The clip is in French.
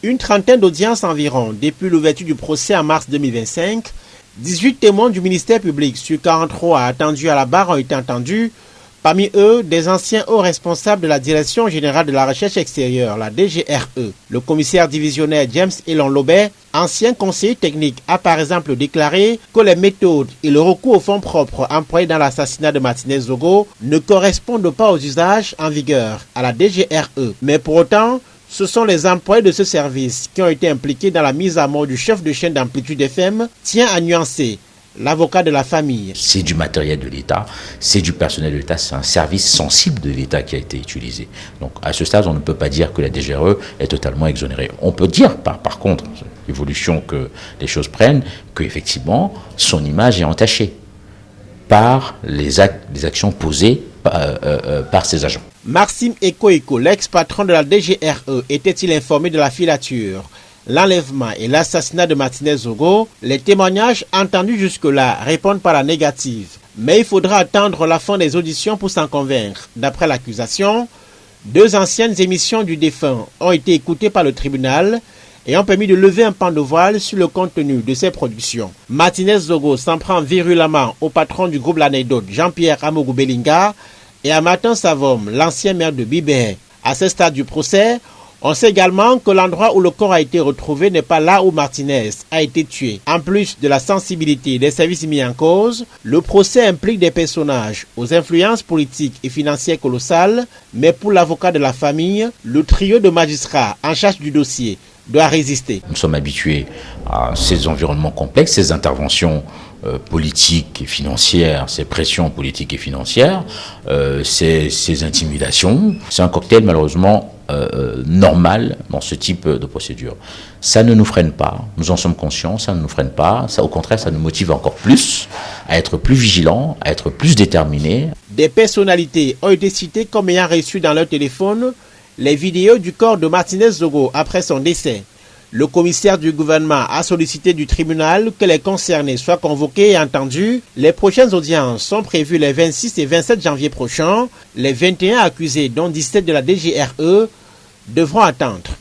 Une trentaine d'audiences environ depuis l'ouverture du procès en mars 2025. 18 témoins du ministère public sur 43 attendus à la barre ont été entendus. Parmi eux, des anciens hauts responsables de la Direction générale de la recherche extérieure, la DGRE. Le commissaire divisionnaire James Elon Lobet, ancien conseiller technique, a par exemple déclaré que les méthodes et le recours aux fonds propres employés dans l'assassinat de Martinez Zogo ne correspondent pas aux usages en vigueur à la DGRE. Mais pour autant, ce sont les employés de ce service qui ont été impliqués dans la mise à mort du chef de chaîne d'Amplitude FM, tient à nuancer l'avocat de la famille. C'est du matériel de l'État, c'est du personnel de l'État, c'est un service sensible de l'État qui a été utilisé. Donc à ce stade, on ne peut pas dire que la DGRE est totalement exonérée. On peut dire par contre, l'évolution que les choses prennent, qu'effectivement son image est entachée par les actions posées par ses agents. Maxime Ekoeko, l'ex-patron de la DGRE, était-il informé de la filature, l'enlèvement et l'assassinat de Martinez Zogo? Les témoignages entendus jusque-là répondent par la négative. Mais il faudra attendre la fin des auditions pour s'en convaincre. D'après l'accusation, 2 anciennes émissions du défunt ont été écoutées par le tribunal et ont permis de lever un pan de voile sur le contenu de ces productions. Martinez Zogo s'en prend virulemment au patron du groupe L'Anecdote, Jean-Pierre Amougou Belinga, et à Martin Savom, l'ancien maire de Bibé. À ce stade du procès, on sait également que l'endroit où le corps a été retrouvé n'est pas là où Martinez a été tué. En plus de la sensibilité des services mis en cause, le procès implique des personnages aux influences politiques et financières colossales, mais pour l'avocat de la famille, le trio de magistrats en charge du dossier doit résister. Nous sommes habitués à ces environnements complexes, ces interventions politiques et financières, ces pressions politiques et financières, ces intimidations. C'est un cocktail malheureusement normal dans ce type de procédure. Ça ne nous freine pas, nous en sommes conscients, ça ne nous freine pas, ça, au contraire ça nous motive encore plus à être plus vigilants, à être plus déterminés. Des personnalités ont été citées comme ayant reçu dans leur téléphone les vidéos du corps de Martinez Zogo après son décès. Le commissaire du gouvernement a sollicité du tribunal que les concernés soient convoqués et entendus. Les prochaines audiences sont prévues les 26 et 27 janvier prochains. Les 21 accusés, dont 17 de la DGRE, devront attendre.